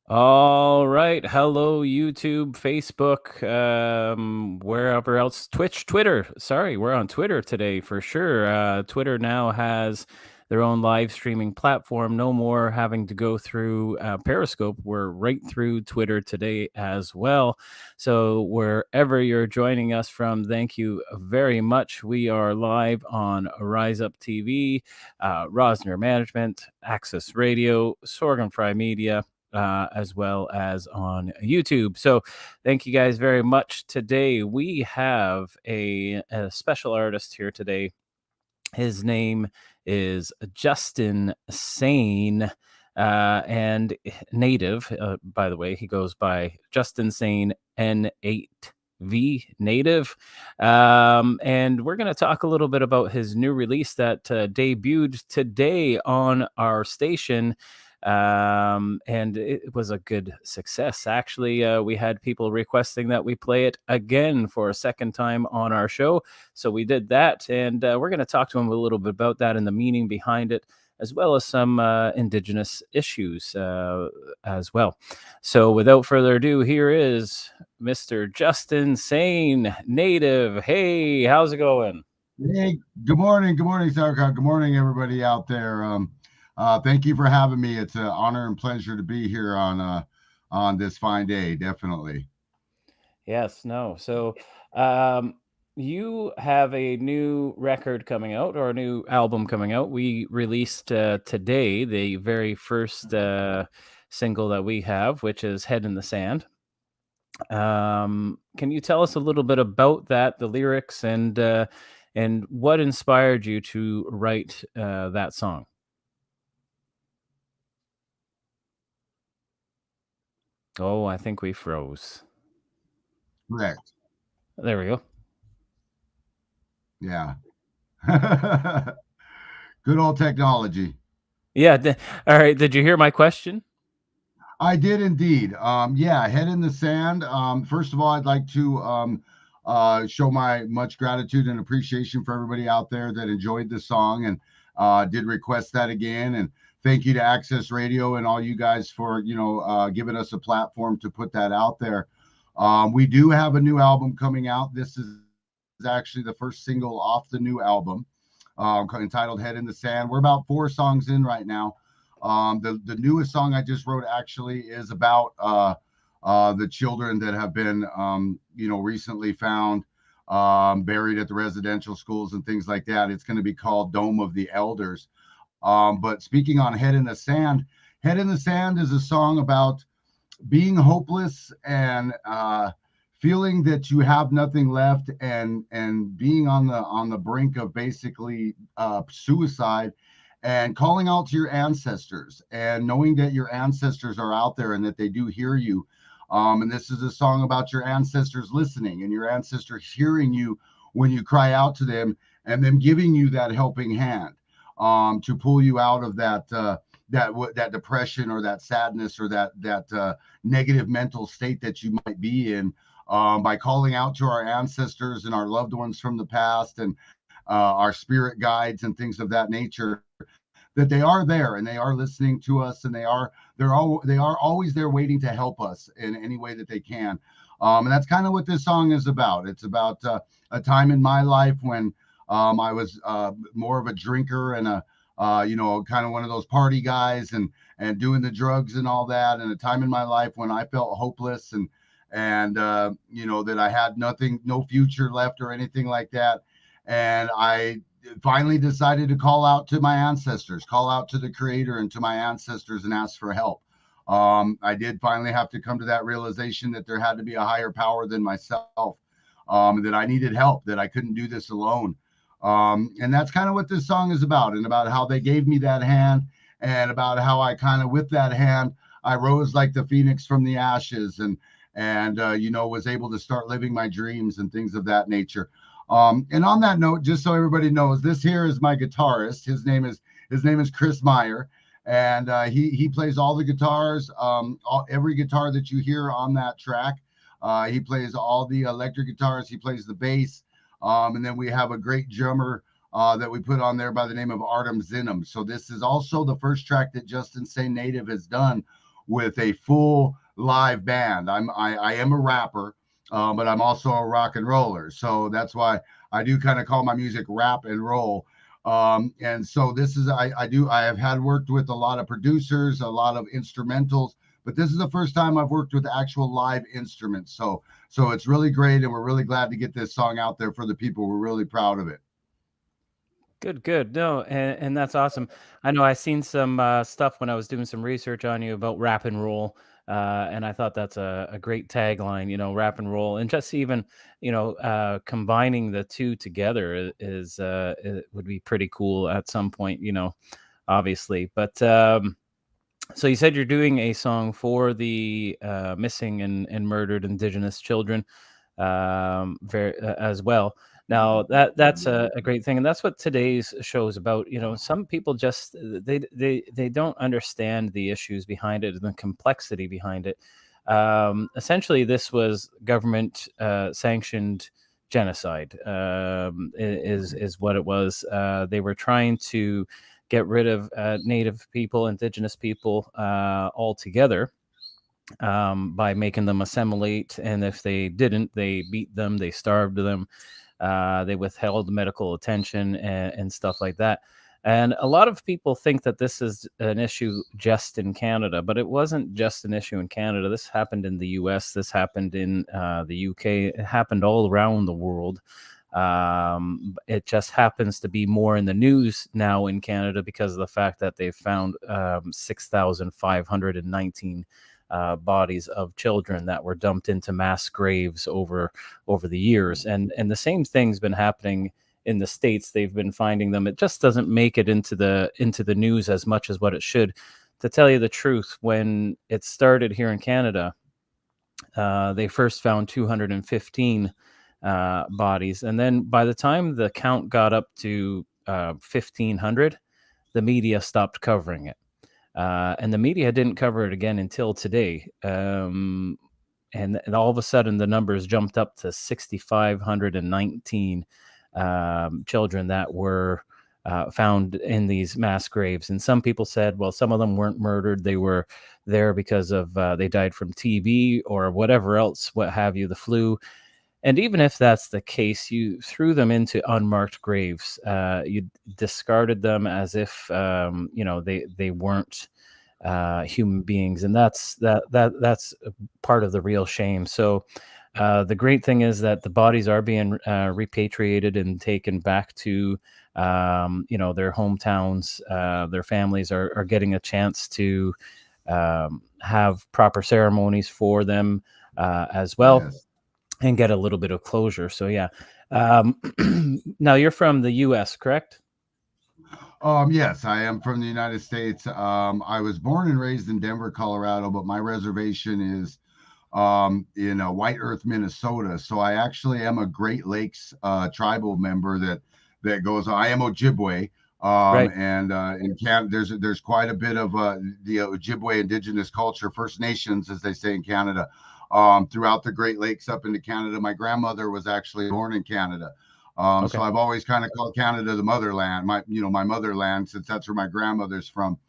All right. Hello, YouTube, Facebook, wherever else. Twitch, Twitter. Sorry, we're on Twitter today for sure. Twitter now has their own live streaming platform. No more having to go through Periscope. We're right through Twitter today as well. So, wherever you're joining us from, thank you very much. We are live on Rise Up TV, Rosner Management, Access Radio, Sorghum Fry Media, as well as on YouTube. So thank you guys very much. Today we have a special artist here today. His name is Justin Sane. And native, by the way, he goes by JUSTINSAYNE N8V native. And we're going to talk a little bit about his new release that debuted today on our station. And it was a good success. Actually, we had people requesting that we play it again for a second time on our show. So we did that, and we're going to talk to him a little bit about that and the meaning behind it, as well as some Indigenous issues as well. So without further ado, here is Mr. Justin Sane, native. Hey, how's it going? Hey, good morning, Sauerkraut. Good morning, everybody out there. Thank you for having me. It's an honor and pleasure to be here on this fine day. Definitely. Yes, no. So, um, you have a new record coming out or a new album coming out. We released today the very first single that we have, which is Head in the Sand. Can you tell us a little bit about that, the lyrics, and what inspired you to write that song? Oh, I think we froze. Correct. There we go. Yeah. Good old technology. Yeah. All right. Did you hear my question? I did indeed. Yeah, head in the sand. First of all, I'd like to show my much gratitude and appreciation for everybody out there that enjoyed the song and did request that again. And thank you to Access Radio and all you guys for giving us a platform to put that out there. We do have a new album coming out. This is actually the first single off the new album, entitled "Head in the Sand." We're about 4 songs in right now. The newest song I just wrote actually is about the children that have been recently found buried at the residential schools and things like that. It's going to be called Dome of the Elders. But speaking on Head in the Sand is a song about being hopeless and feeling that you have nothing left and being on the brink of basically suicide, and calling out to your ancestors and knowing that your ancestors are out there and that they do hear you. And this is a song about your ancestors listening and your ancestors hearing you when you cry out to them, and them giving you that helping hand to pull you out of that depression or that sadness or that negative mental state that you might be in, by calling out to our ancestors and our loved ones from the past, and our spirit guides and things of that nature, that they are there and they are listening to us, and they are always there waiting to help us in any way that they can. And that's kind of what this song is about. It's about a time in my life when I was more of a drinker and a kind of one of those party guys, and doing the drugs and all that, and a time in my life when I felt hopeless and that I had nothing, no future left or anything like that. And I finally decided to call out to my ancestors, call out to the creator and to my ancestors, and ask for help. I did finally have to come to that realization that there had to be a higher power than myself, that I needed help, that I couldn't do this alone. And that's kind of what this song is about, and about how they gave me that hand, and about how I kind of, with that hand, I rose like the phoenix from the ashes, and was able to start living my dreams and things of that nature. And on that note, just so everybody knows, this here is my guitarist. His name is Chris Meyer, and he plays all the guitars, every guitar that you hear on that track. He plays all the electric guitars. He plays the bass, and then we have a great drummer that we put on there by the name of Artem Zinum. So this is also the first track that Justin Say Native has done with a full live band. I am a rapper, but I'm also a rock and roller. So that's why I do kind of call my music rap and roll. And so this is I have had worked with a lot of producers, a lot of instrumentals, but this is the first time I've worked with actual live instruments. So it's really great, and we're really glad to get this song out there for the people. We're really proud of it. Good, good. No, and that's awesome. I know I seen some stuff when I was doing some research on you about rap and roll, and I thought that's a great tagline. You know, rap and roll, and just even combining the two together is it would be pretty cool at some point. You know, obviously, but so you said you're doing a song for the missing and murdered Indigenous children as well. Now that's a great thing, and that's what today's show is about. You know, some people just they don't understand the issues behind it and the complexity behind it. Essentially, this was government sanctioned genocide. Is what it was. They were trying to get rid of Native people, Indigenous people altogether by making them assimilate. And if they didn't, they beat them, they starved them, they withheld medical attention and stuff like that. And a lot of people think that this is an issue just in Canada, but it wasn't just an issue in Canada. This happened in the US, this happened in the UK, it happened all around the world. It just happens to be more in the news now in Canada because of the fact that they've found 6,519 bodies of children that were dumped into mass graves over the years, and the same thing's been happening in the States. They've been finding them. It just doesn't make it into the news as much as what it should. To tell you the truth, when it started here in Canada, they first found 215 bodies, and then by the time the count got up to 1,500, the media stopped covering it. And the media didn't cover it again until today. And all of a sudden, the numbers jumped up to 6,519 children that were found in these mass graves. And some people said, well, some of them weren't murdered. They were there because of they died from TB or whatever else, what have you, the flu. And even if that's the case, you threw them into unmarked graves. You discarded them as if they weren't human beings, and that's part of the real shame. So the great thing is that the bodies are being repatriated and taken back to their hometowns. Their families are getting a chance to have proper ceremonies for them as well. Yes. And get a little bit of closure. So yeah. Now you're from the U.S., correct? Yes, I am from the United States. I was born and raised in Denver, Colorado, but my reservation is in White Earth, Minnesota. So I actually am a Great Lakes tribal member that goes. I am Ojibwe, Right. and in Canada, there's quite a bit of the Ojibwe Indigenous culture, First Nations, as they say in Canada, throughout the Great Lakes up into Canada. My grandmother was actually born in Canada. So Okay. I've always kind of called Canada the motherland, my motherland, since that's where my grandmother's from.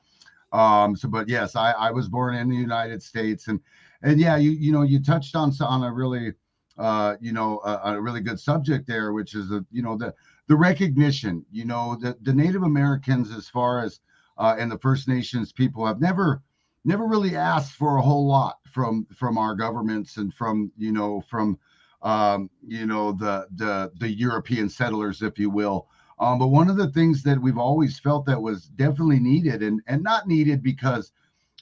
But yes, I was born in the United States, and yeah, you touched on a really, a really good subject there, which is the recognition. The Native Americans, as far as and the First Nations people, have never really asked for a whole lot from our governments and from the European settlers, if you will. But one of the things that we've always felt that was definitely needed, and not needed because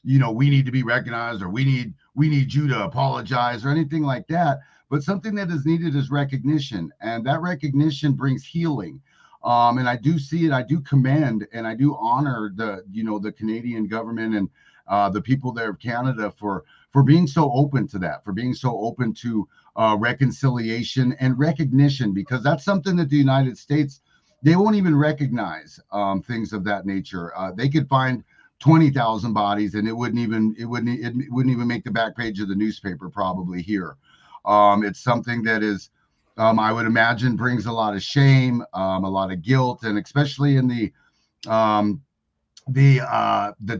we need to be recognized, or we need you to apologize or anything like that, but something that is needed is recognition, and that recognition brings healing. And I do see it. I do commend and I do honor the Canadian government and the people there of Canada for being so open to that, for being so open to reconciliation and recognition, because that's something that the United States, they won't even recognize things of that nature. They could find 20,000 bodies and it wouldn't even make the back page of the newspaper probably here. It's something that is, I would imagine, brings a lot of shame, a lot of guilt, and especially in the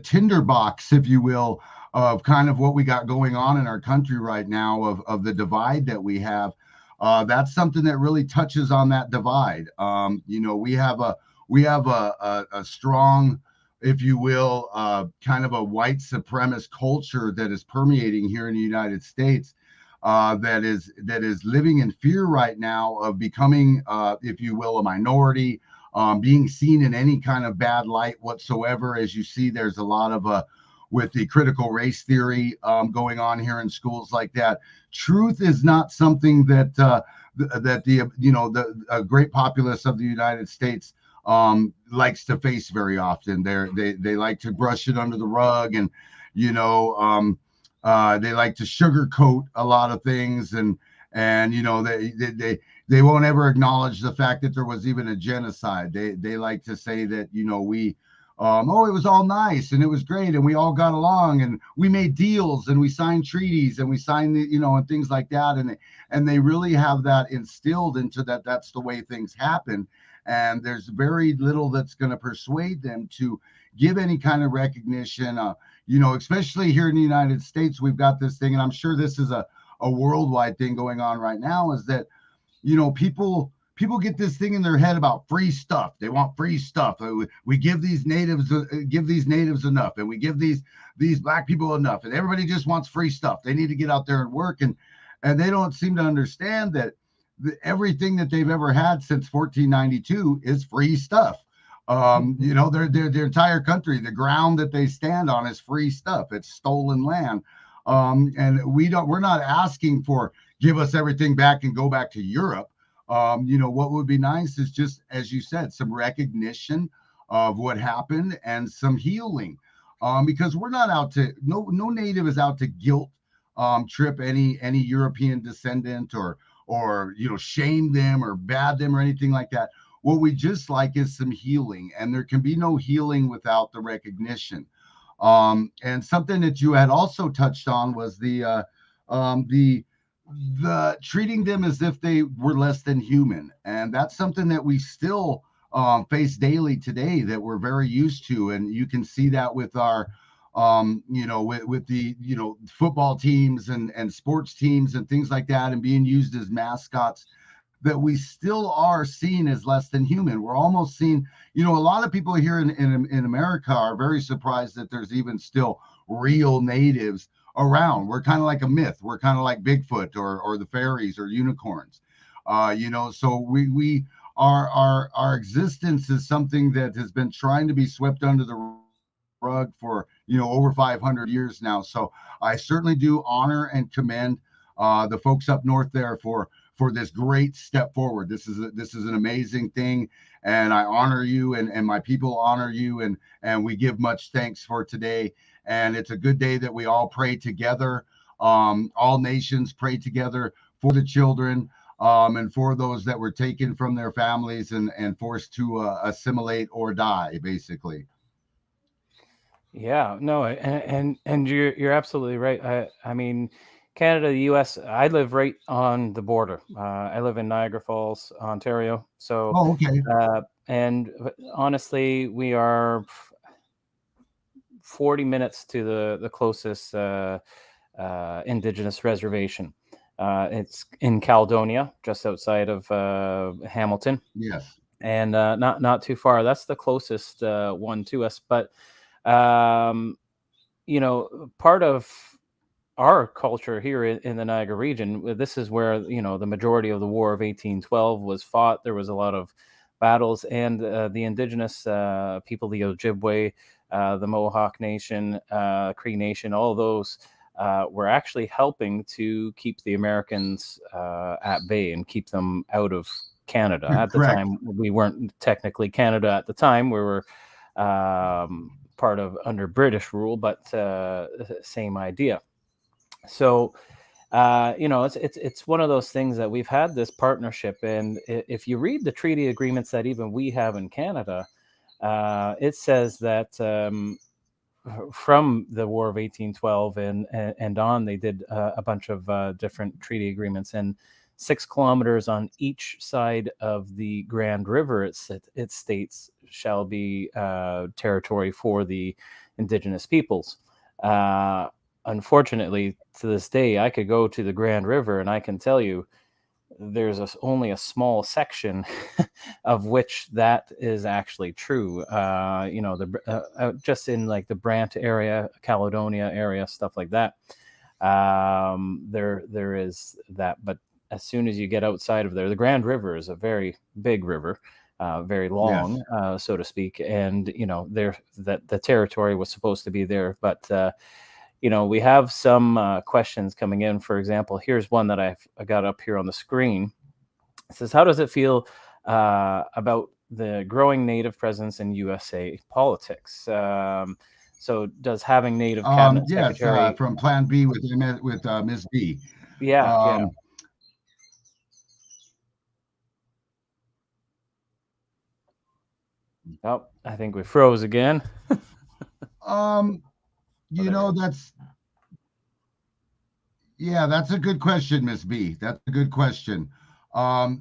tinderbox, if you will, of kind of what we got going on in our country right now, of the divide that we have. That's something that really touches on that divide. We have a strong, if you will, kind of a white supremacist culture that is permeating here in the United States, that is living in fear right now of becoming, if you will, a minority, being seen in any kind of bad light whatsoever. As you see, there's a lot of with the critical race theory going on here in schools like that. Truth is not something that the great populace of the United States likes to face very often. They like to brush it under the rug, and they like to sugarcoat a lot of things, and they won't ever acknowledge the fact that there was even a genocide. They like to say that we it was all nice and it was great and we all got along and we made deals and we signed treaties and we signed and things like that, and they really have that instilled into that. That's the way things happen, and there's very little that's going to persuade them to give any kind of recognition. Especially here in the United States, we've got this thing, and I'm sure this is a worldwide thing going on right now, is that people get this thing in their head about free stuff. They want free stuff. We give these natives enough, and we give these black people enough, and everybody just wants free stuff. They need to get out there and work, and they don't seem to understand that everything that they've ever had since 1492 is free stuff. Their entire country, the ground that they stand on is free stuff. It's stolen land. And we're not asking for give us everything back and go back to Europe. What would be nice is just, as you said, some recognition of what happened and some healing. Because we're not out to, no native is out to guilt trip any European descendant or shame them or bad them or anything like that. What we just like is some healing, and there can be no healing without the recognition. And something that you had also touched on was the treating them as if they were less than human, and that's something that we still face daily today, that we're very used to. And you can see that with our with the football teams and sports teams and things like that, and being used as mascots, that we still are seen as less than human. We're almost seen, a lot of people here in America are very surprised that there's even still real natives around. We're kind of like a myth. We're kind of like Bigfoot or the fairies or unicorns. So we our existence is something that has been trying to be swept under the rug for over 500 years now. So I certainly do honor and commend the folks up north there for this great step forward. This is an amazing thing, and I honor you, and my people honor you, and we give much thanks for today. And it's a good day that we all pray together. All nations pray together for the children, and for those that were taken from their families and forced to assimilate or die, basically. Yeah, no, and you're absolutely right. I mean, Canada, the U.S. I live right on the border. I live in Niagara Falls, Ontario. So, Oh, okay. and honestly, we are 40 minutes to the closest Indigenous reservation. It's in Caledonia, just outside of Hamilton, Yes. and not too far. That's the closest one to us. But part of our culture here in the Niagara region, this is where the majority of the War of 1812 was fought. There was a lot of battles, and the Indigenous people, the Ojibwe, the Mohawk Nation, Cree Nation, all those were actually helping to keep the Americans at bay and keep them out of Canada. At the Correct. time, we weren't technically Canada at the time. We were part of under British rule, but same idea. So it's one of those things that we've had this partnership, and if you read the treaty agreements that even we have in Canada, it says that from the War of 1812 and on, they did a bunch of different treaty agreements, and 6 kilometers on each side of the Grand River, it states, shall be territory for the Indigenous peoples. unfortunately, to this day, I could go to the Grand River and I can tell you there's only a small section of which that is actually true. Just in like the Brant area, Caledonia area, stuff like that. There is that, but as soon as you get outside of there, the Grand River is a very big river, very long, Yes. so to speak, and there that the territory was supposed to be there, but we have some questions coming in. For example, here's one that I got up here on the screen. It says, "How does it feel about the growing Native presence in USA politics?" So, does having Native cabinet Yes, secretary? from Plan B with Ms. B. Yeah, yeah. Um, Oh, I think we froze again. um, Oh, there we go. that's yeah, that's a good question, Miss B. That's a good question. Uh,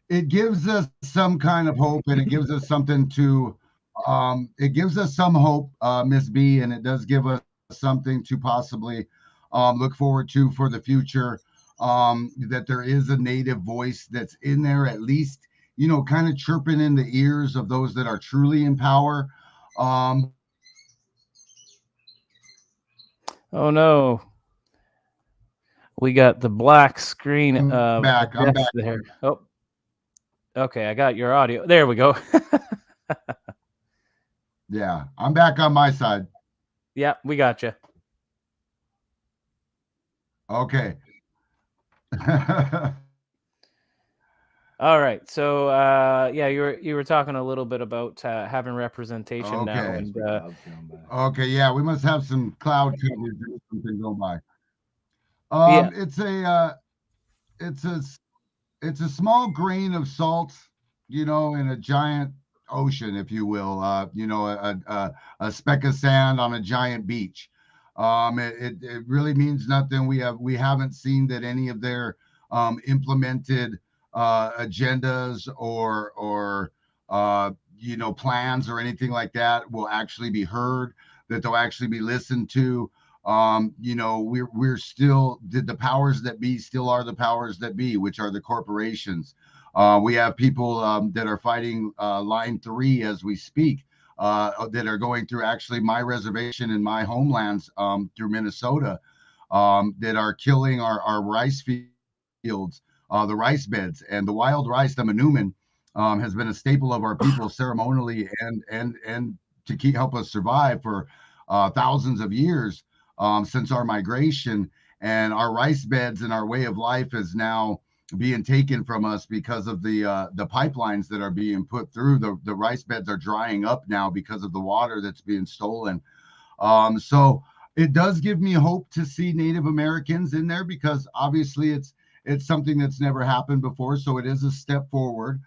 it gives us some kind of hope, and it gives us something to it gives us some hope, Miss B, and it does give us something to possibly look forward to for the future. That there is a native voice that's in there, at least, kind of chirping in the ears of those that are truly in power. Um, Oh no, we got the black screen I'm of back. I'm death back. there. Oh, okay, I got your audio. There we go. Yeah, I'm back on my side. Yeah, we got you. Okay. All right. So, yeah, you were talking a little bit about having representation now, Okay. and Okay. Yeah, we must have some cloud coverage or something go by. yeah. It's it's a it's a small grain of salt, in a giant ocean, if you will. A speck of sand on a giant beach. It really means nothing. We haven't seen that any of their implemented agendas or plans or anything like that will actually be heard. That they'll actually be listened to. We're still the powers that be still are the powers that be, which are the corporations. We have people that are fighting line 3 as we speak, that are going through actually my reservation in my homelands, through Minnesota, that are killing our rice fields, the rice beds, and the wild rice, the manumin, has been a staple of our people ceremonially and to keep help us survive for thousands of years, since our migration. And our rice beds and our way of life is now being taken from us because of the pipelines that are being put through. The rice beds are drying up now because of the water that's being stolen. So it does give me hope to see Native Americans in there, because obviously it's something that's never happened before. So it is a step forward.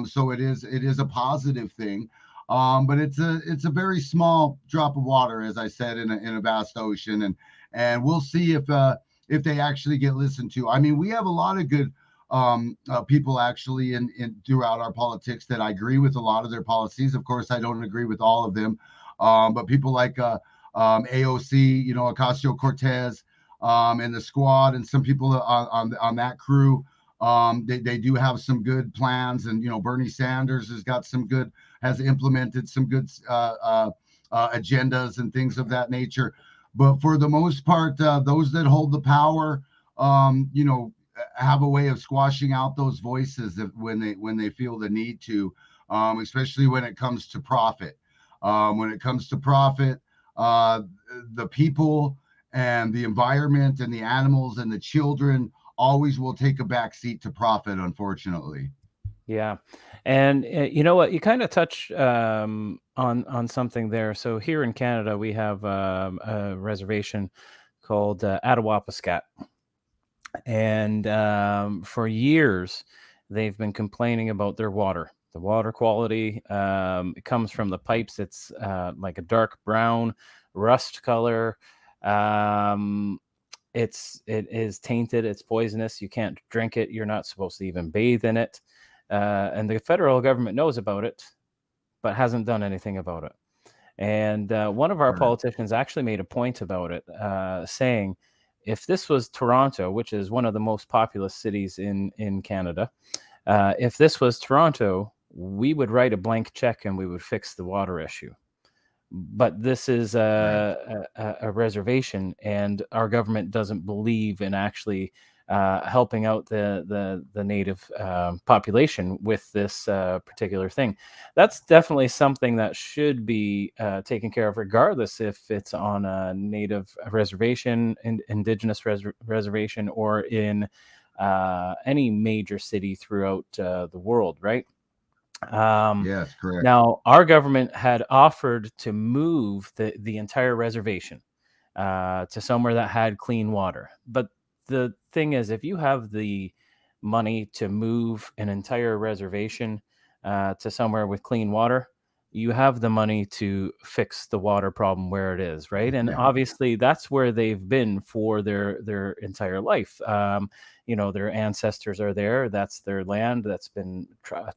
So it is a positive thing. But it's a very small drop of water, as I said, in a vast ocean, and we'll see if they actually get listened to. I mean, we have a lot of good people actually in throughout our politics that I agree with a lot of their policies. Of course, I don't agree with all of them, but people like AOC, Ocasio Cortez, and the squad, and some people on that crew. They do have some good plans, and Bernie Sanders has implemented some good agendas and things of that nature. But for the most part, those that hold the power, have a way of squashing out those voices when they feel the need to, especially when it comes to profit. When it comes to profit, uh, the people and the environment and the animals and the children always will take a back seat to profit, unfortunately. Yeah, and you know what? You kind of touch on something there. So here in Canada, we have a reservation called Attawapiskat, and for years they've been complaining about their water. The water quality, it comes from the pipes. It's like a dark brown, rust color. Um, it is tainted. It's poisonous. You can't drink it. You're not supposed to even bathe in it. And the federal government knows about it, but hasn't done anything about it. And one of our Correct. politicians actually made a point about it, saying, if this was Toronto, which is one of the most populous cities in Canada, if this was Toronto, we would write a blank check and we would fix the water issue. But this is Right. a reservation, and our government doesn't believe in actually helping out the native population with this particular thing. That's definitely something that should be taken care of, regardless if it's on a native reservation, indigenous reservation, or in any major city throughout the world, right? Um, Yes, correct. Now, our government had offered to move the entire reservation to somewhere that had clean water. But the thing is, if you have the money to move an entire reservation to somewhere with clean water, you have the money to fix the water problem where it is, right? And Yeah. obviously, that's where they've been for their entire life. Their ancestors are there. That's their land. That's been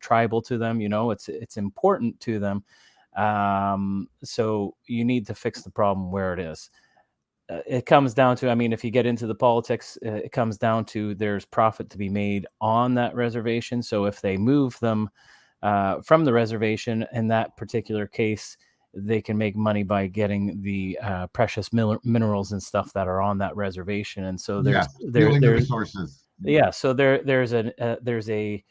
tribal to them. It's important to them. So you need to fix the problem where it is. It comes down to, I mean, if you get into the politics, it comes down to there's profit to be made on that reservation. So if they move them from the reservation, in that particular case, they can make money by getting the precious minerals and stuff that are on that reservation. And so Yes. there's Stealing the resources. yeah, so there's a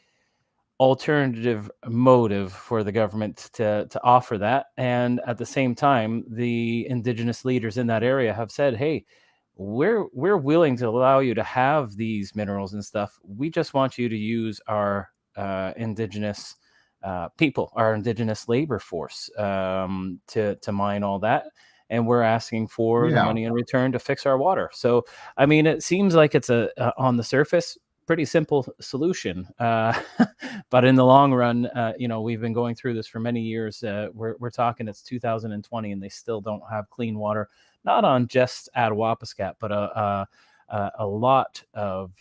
alternative motive for the government to offer that. And at the same time, the indigenous leaders in that area have said, hey, we're willing to allow you to have these minerals and stuff. We just want you to use our indigenous people, our indigenous labor force, to mine all that. And we're asking for the Yeah. money in return to fix our water. So, I mean, it seems like it's a on the surface pretty simple solution. But in the long run, we've been going through this for many years. We're talking it's 2020, and they still don't have clean water. Not on just Attawapiskat, but a lot of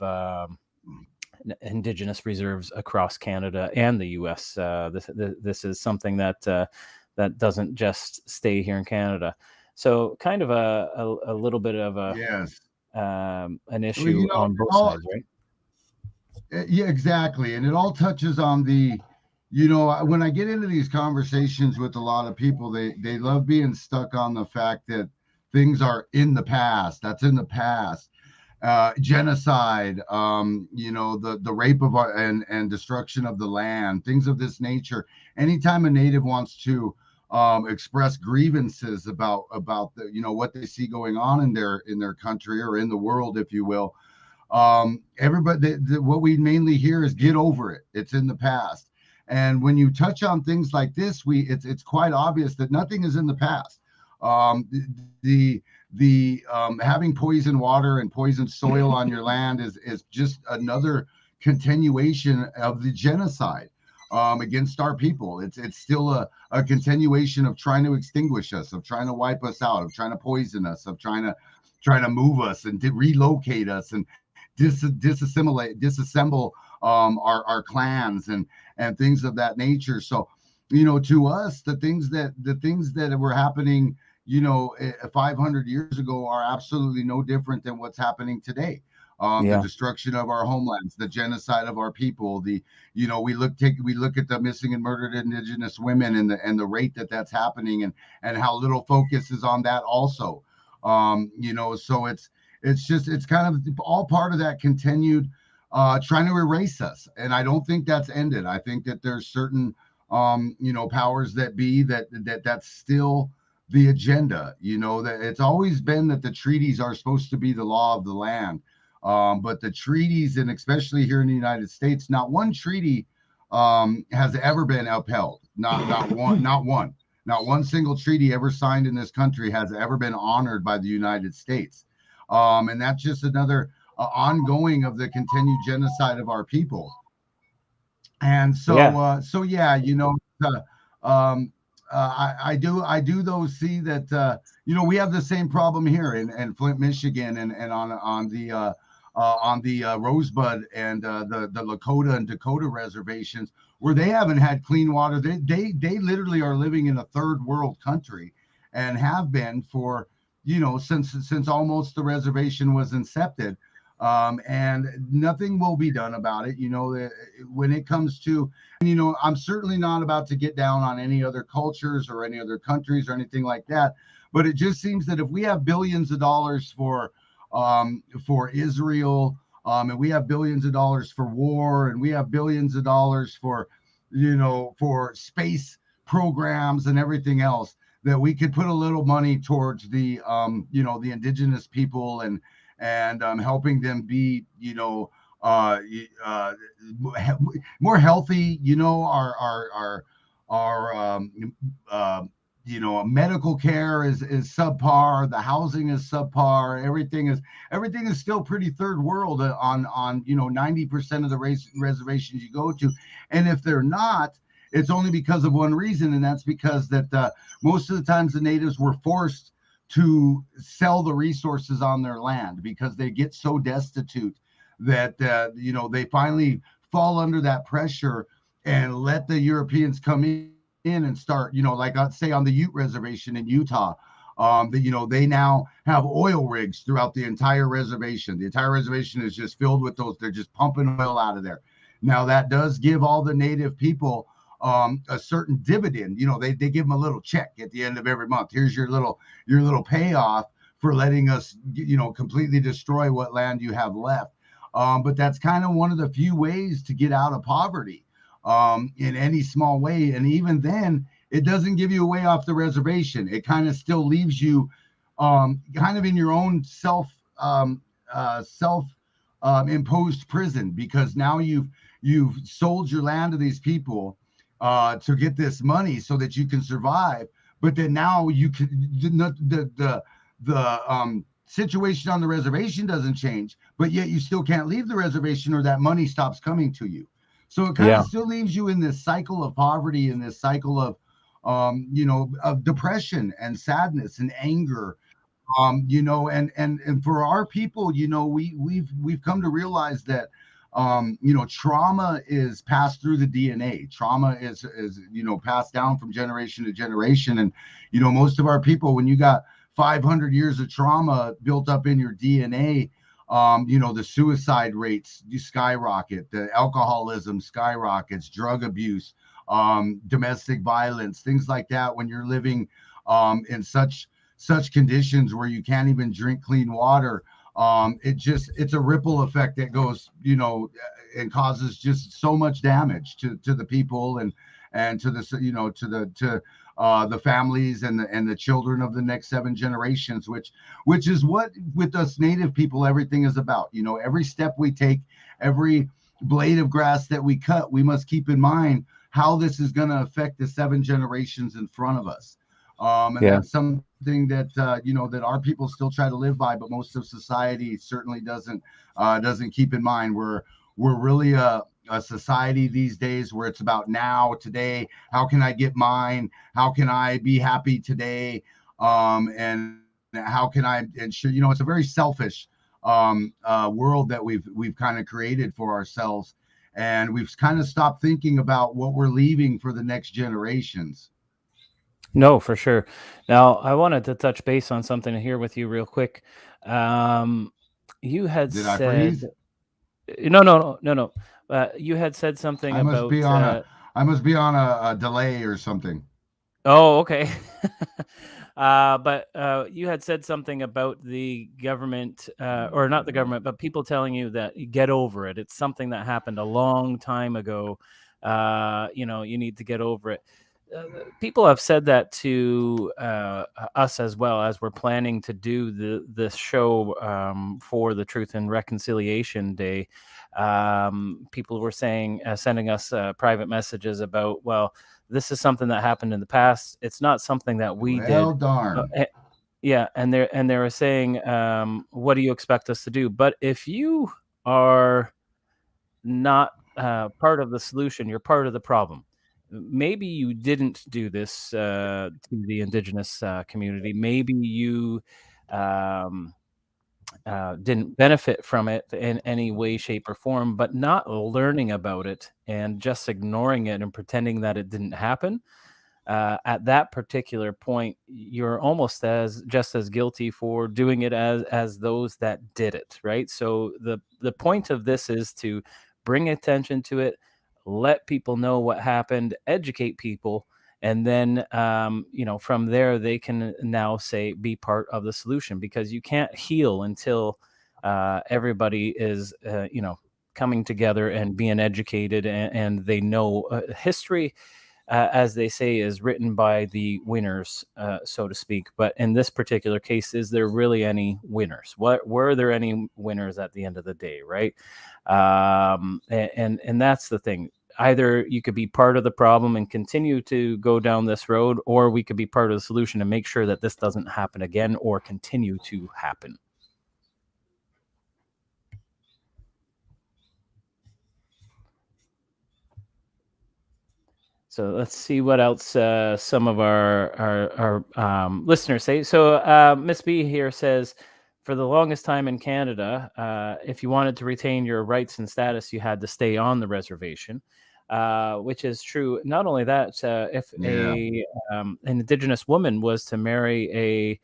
indigenous reserves across Canada and the U.S. This is something that doesn't just stay here in Canada. So, kind of a little bit of Yes. an Well, issue on it both all, sides, right? yeah, exactly. And it all touches on when I get into these conversations with a lot of people, they love being stuck on the fact that things are in the past. That's in the past. Genocide, the rape of our and destruction of the land, things of this nature. Anytime a native wants to express grievances about what they see going on in their country or in the world, if you will, everybody, what we mainly hear is get over it. It's in the past. And when you touch on things like this, it's quite obvious that nothing is in the past. Um, the having poison water and poison soil on your land is just another continuation of the genocide against our people. It's still a continuation of trying to extinguish us, of trying to wipe us out, of trying to poison us, of trying to move us and to relocate us and disassemble our clans and things of that nature. So, to us, the things that were happening, 500 years ago are absolutely no different than what's happening today. The Yeah, destruction of our homelands, the genocide of our people, we look at the missing and murdered Indigenous women and the rate that's happening, and how little focus is on that also. So it's kind of all part of that continued trying to erase us. And I don't think that's ended. I think that there's certain powers that be that's still the agenda. That it's always been that the treaties are supposed to be the law of the land. But the treaties, and especially here in the United States, not one treaty has ever been upheld. Not one single treaty ever signed in this country has ever been honored by the United States. And that's just another ongoing of the continued genocide of our people. And yeah, so yeah, uh, um, I do though see that we have the same problem here in Flint, Michigan, and on on the Rosebud and the Lakota and Dakota reservations, where they haven't had clean water. They literally are living in a third world country, and have been for, since almost the reservation was incepted. And nothing will be done about it. When it comes to, I'm certainly not about to get down on any other cultures or any other countries or anything like that. But it just seems that if we have billions of dollars for Israel, and we have billions of dollars for war, and we have billions of dollars for space programs and everything else, that we could put a little money towards the indigenous people, and helping them be, uh, uh, more healthy. Our medical care is subpar. The housing is subpar. Everything is still pretty third world on 90% of the reservations you go to. And if they're not, it's only because of one reason, and that's because that most of the times the natives were forced to sell the resources on their land, because they get so destitute that they finally fall under that pressure and let the Europeans come in and start, like I'd say on the Ute reservation in Utah. They now have oil rigs throughout the entire reservation. The entire reservation is just filled with those. They're just pumping oil out of there. Now that does give all the native people a certain dividend. They give them a little check at the end of every month. Here's your little payoff for letting us, completely destroy what land you have left. But that's kind of one of the few ways to get out of poverty, in any small way. And even then, it doesn't give you a way off the reservation. It kind of still leaves you kind of in your own self imposed prison, because now you've sold your land to these people to get this money so that you can survive. But then now you can, the situation on the reservation doesn't change, but yet you still can't leave the reservation, or that money stops coming to you. So it kind of still leaves you in this cycle of poverty, and this cycle of depression and sadness and anger. And for our people, we've come to realize that trauma is passed through the DNA. Trauma is passed down from generation to generation. And most of our people, when you got 500 years of trauma built up in your DNA, the suicide rates skyrocket, the alcoholism skyrockets, drug abuse, domestic violence, things like that. When you're living in such conditions where you can't even drink clean water, it's a ripple effect that goes, and causes just so much damage to the people, and to the families and the children of the next 7 generations, which is what, with us native people, everything is about. Every step we take, every blade of grass that we cut, we must keep in mind how this is going to affect the 7 generations in front of us. And that's something that that our people still try to live by, but most of society certainly doesn't keep in mind. We're really a society these days where it's about now, today. How can I get mine? How can I be happy today? And how can I ensure? It's a very selfish world that we've kind of created for ourselves, and we've kind of stopped thinking about what we're leaving for the next generations. No, for sure. Now, I wanted to touch base on something here with you real quick. You had Did I said, freeze? no, no, no, no, no. You had said something I must about, be on a delay or something. oh, okay. But you had said something about the government, or not the government, but people telling you that you get over it. It's something that happened a long time ago. You need to get over it. People have said that to us as well, as we're planning to do this show for the Truth and Reconciliation Day. People were saying, sending us private messages about, well, this is something that happened in the past. It's not something that we Well, did. darn. Yeah, and they were saying, what do you expect us to do? But if you are not part of the solution, you're part of the problem. Maybe you didn't do this to the Indigenous community. Maybe you um, didn't benefit from it in any way, shape, or form, but not learning about it and just ignoring it and pretending that it didn't happen, at that particular point, you're almost as just as guilty for doing it as those that did it, right? So the point of this is to bring attention to it, let people know what happened, educate people, and then from there they can now say be part of the solution, because you can't heal until everybody is coming together and being educated, and they know history, as they say, is written by the winners, so to speak. But in this particular case, is there really any winners? What were there any winners at the end of the day, right? And that's the thing. Either you could be part of the problem and continue to go down this road, or we could be part of the solution and make sure that this doesn't happen again or continue to happen. So let's see what else some of our listeners say. So Miss B here says, for the longest time in Canada, if you wanted to retain your rights and status, you had to stay on the reservation, which is true. Not only that, if Yeah. an Indigenous woman was to marry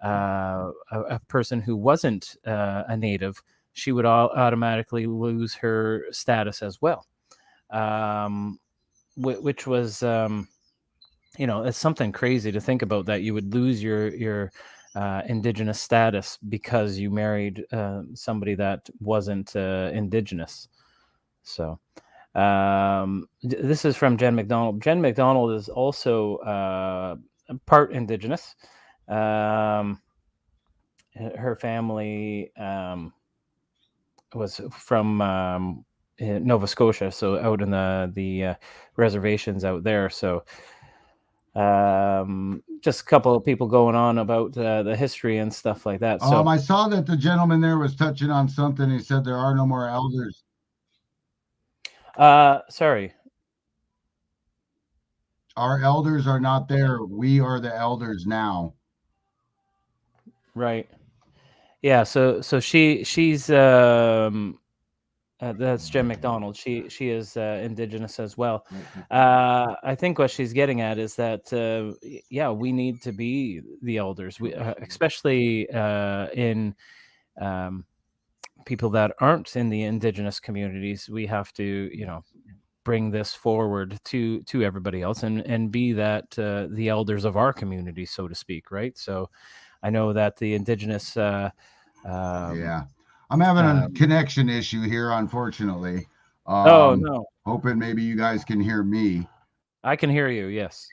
a person who wasn't a Native, she would automatically lose her status as well. Um, which was it's something crazy to think about, that you would lose your indigenous status because you married somebody that wasn't indigenous. So this is from Jen McDonald. Jen McDonald is also part indigenous. Her family was from in Nova Scotia, so out in the reservations out there. So just a couple of people going on about the history and stuff like that. So I saw that the gentleman there was touching on something. He said there are no more elders. sorry. Our elders are not there. We are the elders now. Right. Yeah, so she's that's Jen McDonald. She is indigenous as well. I think what she's getting at is that yeah, we need to be the elders. We especially in um, people that aren't in the indigenous communities. We have to bring this forward to everybody else, and be that the elders of our community, so to speak, right? So I know that the indigenous Yeah. I'm having a um, connection issue here, unfortunately. oh no, Hoping maybe you guys can hear me. I can hear you, yes.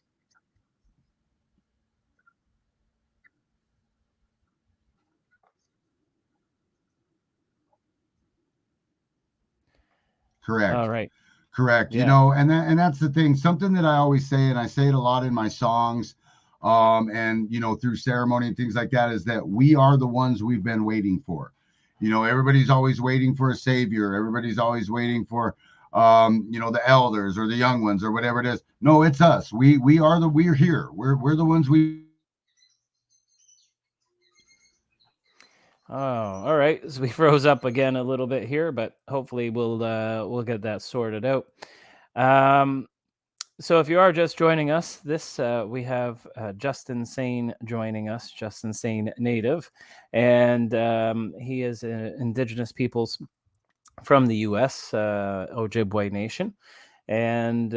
All Correct. right. Correct. Yeah. And that's the thing. Something that I always say, and I say it a lot in my songs, and through ceremony and things like that, is that we are the ones we've been waiting for. Everybody's always waiting for a savior. Everybody's always waiting for, the elders or the young ones or whatever it is. No, it's us. We're here. We're the ones we. Oh, all right. So we froze up again a little bit here, but hopefully we'll get that sorted out. Um, so if you are just joining us, this we have Justin Sane joining us, Justin Sane native, and he is an Indigenous peoples from the U.S., Ojibwe Nation. And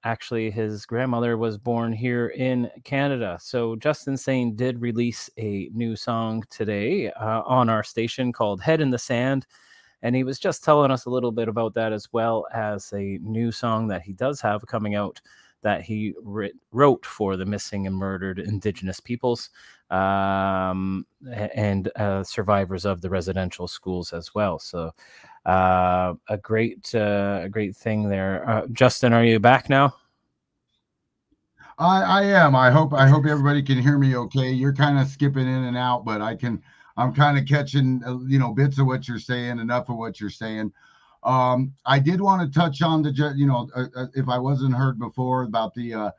actually, his grandmother was born here in Canada. So Justin Sane did release a new song today on our station called Head in the Sand. And he was just telling us a little bit about that, as well as a new song that he does have coming out that he wrote for the missing and murdered Indigenous peoples, and survivors of the residential schools as well. So a great thing there. Justin, are you back now? I am. I hope everybody can hear me okay. You're kind of skipping in and out, but I'm kind of catching bits of what you're saying, enough of what you're saying. I did want to touch on if I wasn't heard before, about the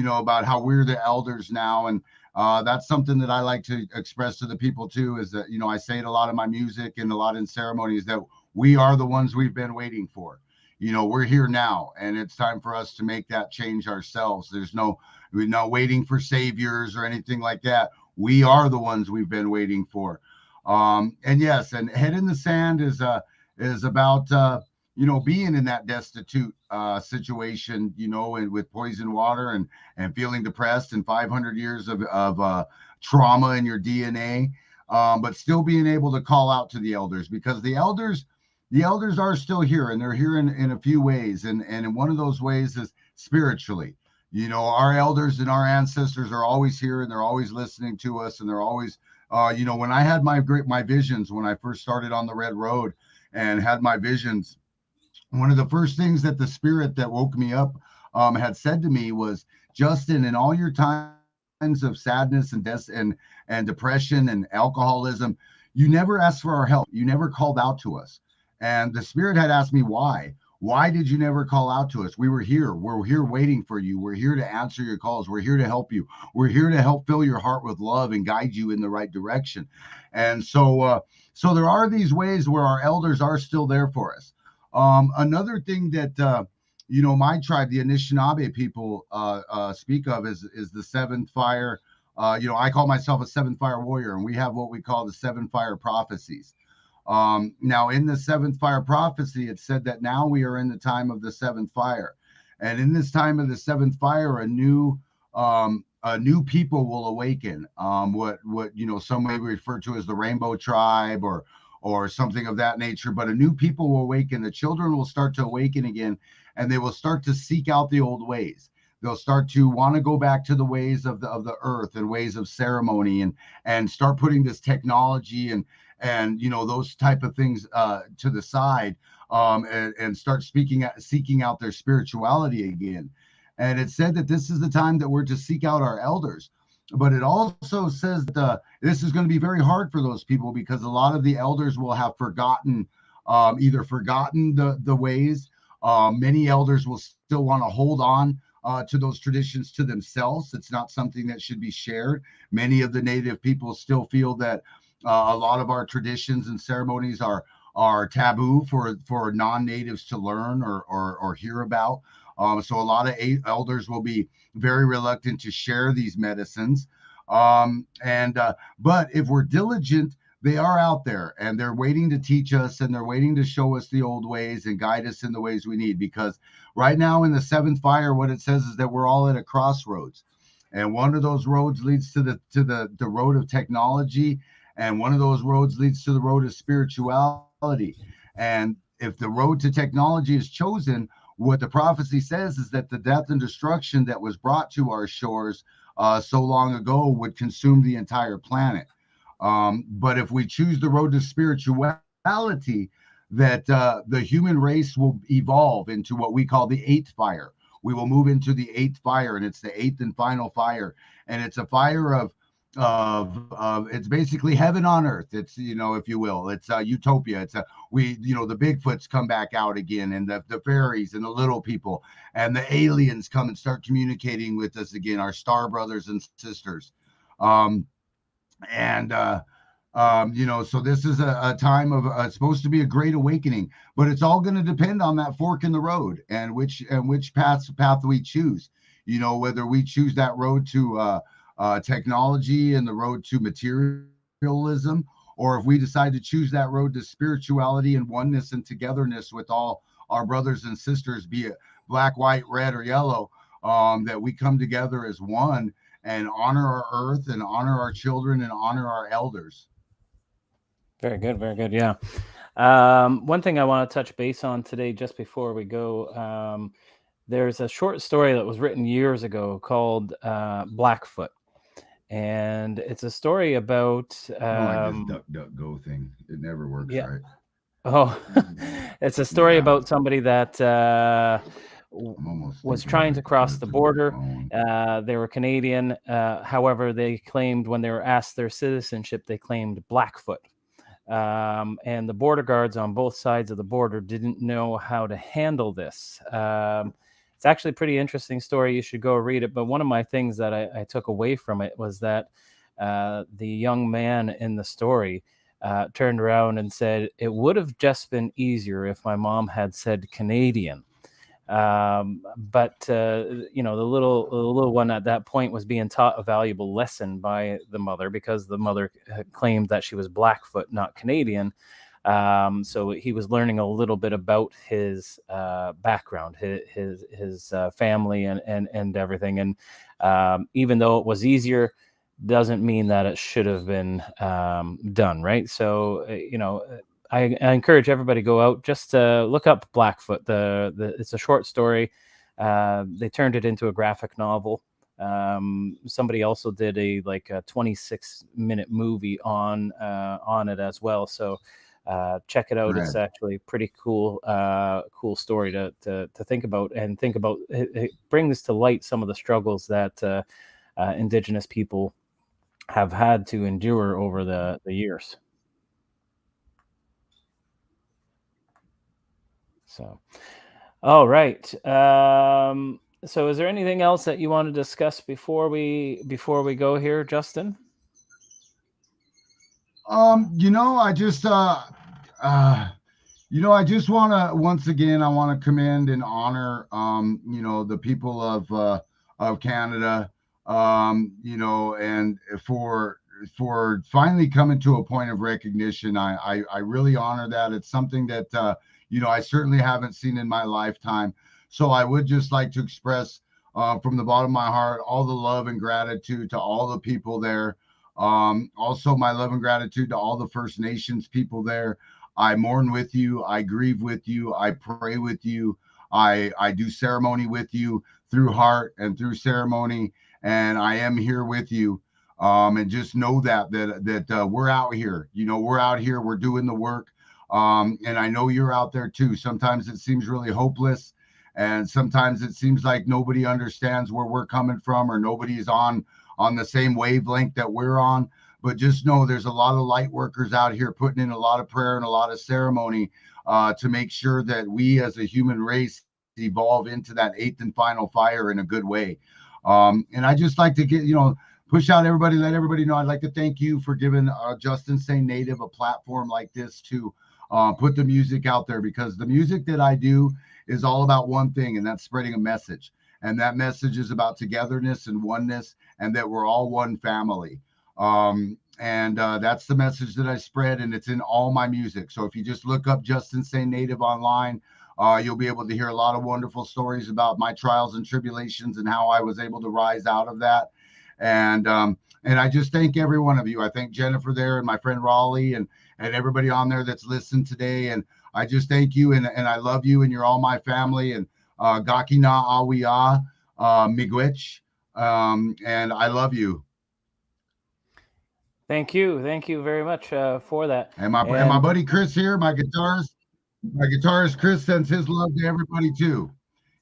about how we're the elders now, and That's something that I like to express to the people too, is that, I say it a lot in my music and a lot in ceremonies, that we are the ones we've been waiting for. We're here now, and it's time for us to make that change ourselves. We're not waiting for saviors or anything like that. We are the ones we've been waiting for. And yes, and Head in the Sand is about being in that destitute situation, and with poison water and feeling depressed, and 500 years of trauma in your DNA, but still being able to call out to the elders, because the elders are still here, and they're here in a few ways, and in one of those ways is spiritually. Our elders and our ancestors are always here, and they're always listening to us, and they're always when I had my visions, when I first started on the red road and had my visions, one of the first things that the spirit that woke me up had said to me was, Justin, in all your times of sadness and and depression and alcoholism, you never asked for our help. You never called out to us. And the spirit had asked me, why? Why did you never call out to us? We were here. We're here waiting for you. We're here to answer your calls. We're here to help you. We're here to help fill your heart with love and guide you in the right direction. And so there are these ways where our elders are still there for us. Another thing that my tribe, the Anishinaabe people, speak of is the seventh fire. I call myself a seventh fire warrior, and we have what we call the seven fire prophecies. Now, in the seventh fire prophecy, it said that now we are in the time of the seventh fire, and in this time of the seventh fire, a new people will awaken. What some may refer to as the Rainbow Tribe, or something of that nature. But a new people will awaken. The children will start to awaken again, and they will start to seek out the old ways. They'll start to want to go back to the ways of the earth and ways of ceremony, and start putting this technology and those type of things to the side, and start seeking out their spirituality again. And it said that this is the time that we're to seek out our elders. But it also says that this is going to be very hard for those people, because a lot of the elders will have either forgotten the ways. Many elders will still want to hold on to those traditions to themselves. It's not something that should be shared. Many of the native people still feel that a lot of our traditions and ceremonies are taboo for non-natives to learn or hear about. So a lot of elders will be very reluctant to share these medicines. But if we're diligent, they are out there, and they're waiting to teach us, and they're waiting to show us the old ways and guide us in the ways we need. Because right now in the seventh fire, what it says is that we're all at a crossroads, and one of those roads leads to the road of technology, and one of those roads leads to the road of spirituality. And if the road to technology is chosen, what the prophecy says is that the death and destruction that was brought to our shores so long ago would consume the entire planet. But if we choose the road to spirituality, that the human race will evolve into what we call the eighth fire. We will move into the eighth fire, and it's the eighth and final fire. And it's a fire of it's basically heaven on earth. It's, if you will, it's utopia. It's the Bigfoots come back out again, and the fairies and the little people and the aliens come and start communicating with us again, our star brothers and sisters. So this is a time of it's supposed to be a great awakening, but it's all going to depend on that fork in the road, and which path we choose. Whether we choose that road to technology and the road to materialism, or if we decide to choose that road to spirituality and oneness and togetherness with all our brothers and sisters, be it black, white, red, or yellow, that we come together as one and honor our earth and honor our children and honor our elders. Very good. Very good. Yeah. One thing I want to touch base on today, just before we go, there's a short story that was written years ago called Blackfoot. And it's a story about like this duck go thing. It never works, yeah. right? Oh, it's a story about somebody that was trying to cross the border. They were Canadian. However, they claimed, when they were asked their citizenship, they claimed Blackfoot. And the border guards on both sides of the border didn't know how to handle this. It's actually a pretty interesting story. You should go read it. But one of my things that I took away from it was that the young man in the story turned around and said, "It would have just been easier if my mom had said Canadian." But the little one at that point was being taught a valuable lesson by the mother, because the mother claimed that she was Blackfoot, not Canadian. So he was learning a little bit about his background, his family, and everything. And even though it was easier, doesn't mean that it should have been done, right? So I encourage everybody to go out, just look up Blackfoot. It's a short story. They turned it into a graphic novel. Somebody also did a 26-minute movie on it as well. So check it out. It's Right. actually pretty cool story to think about, and think about it brings to light some of the struggles that Indigenous people have had to endure over the years. So, all right. So is there anything else that you want to discuss before we go here, Justin? I just uh I just want to once again I want to commend and honor the people of Canada, and for finally coming to a point of recognition. I really honor that. It's something that I certainly haven't seen in my lifetime. So I would just like to express from the bottom of my heart all the love and gratitude to all the people there. Also, my love and gratitude to all the First Nations people there. I mourn with you. I grieve with you. I pray with you. I do ceremony with you through heart and through ceremony, and I am here with you. And just know that we're out here. We're out here. We're doing the work. And I know you're out there too. Sometimes it seems really hopeless, and sometimes it seems like nobody understands where we're coming from, or nobody's on the same wavelength that we're on. But just know there's a lot of light workers out here putting in a lot of prayer and a lot of ceremony to make sure that we as a human race evolve into that eighth and final fire in a good way. And I just like to push out everybody, let everybody know. I'd like to thank you for giving Justin Say Native a platform like this to put the music out there, because the music that I do is all about one thing, and that's spreading a message. And that message is about togetherness and oneness, and that we're all one family. And that's the message that I spread, and it's in all my music. So if you just look up Justin Say Native online, you'll be able to hear a lot of wonderful stories about my trials and tribulations and how I was able to rise out of that. And I just thank every one of you. I thank Jennifer there, and my friend Raleigh, and everybody on there that's listened today. And I just thank you, and I love you, and you're all my family. And Gakina Awiya, Miigwech, and I love you. Thank you very much for that. And my And buddy Chris here, my guitarist Chris sends his love to everybody too.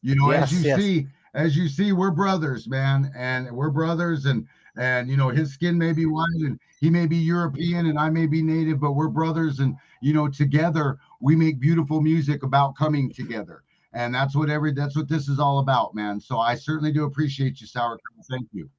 As you yes, yes. see, we're brothers, man, and we're brothers, and his skin may be white, and he may be European, and I may be native, but we're brothers, and together we make beautiful music about coming together. And that's what this is all about, man. So I certainly do appreciate you, Sour Cream. Thank you.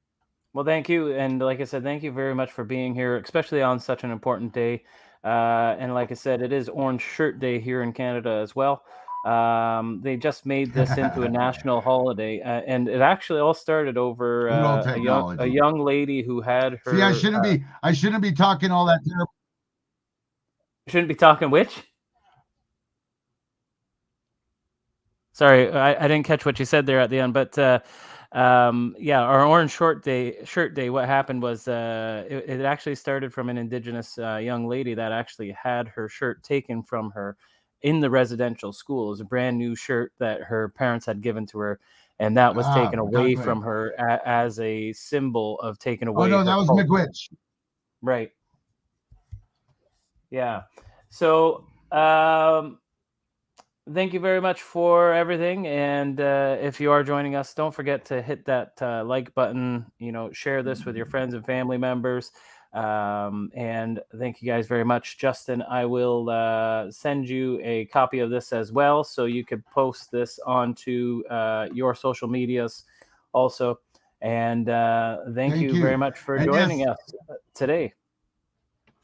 Well, thank you, and like I said, thank you very much for being here, especially on such an important day. And like I said, it is Orange Shirt Day here in Canada as well. They just made this into a national holiday, and it actually all started over Good old a technology. young lady who had See, I her shouldn't be I shouldn't be talking all that terrible. shouldn't be talking which. Sorry, I didn't catch what you said there at the end, but yeah, our Orange Shirt Day. What happened was it actually started from an Indigenous young lady that actually had her shirt taken from her in the residential school. It was a brand new shirt that her parents had given to her, and that was taken away Gotcha. from her as a symbol of taking Oh away no, her that was culture. McWitch. Right. Yeah. So thank you very much for everything. And if you are joining us, don't forget to hit that like button. Share this with your friends and family members. And thank you guys very much. Justin, I will send you a copy of this as well, so you could post this onto your social medias also. And thank Thank you very you. much for And yes, joining us today.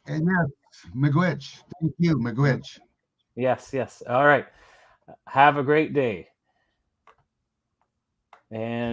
and yes, miigwech. Thank you, miigwech. Yes, yes. All right. Have a great day. And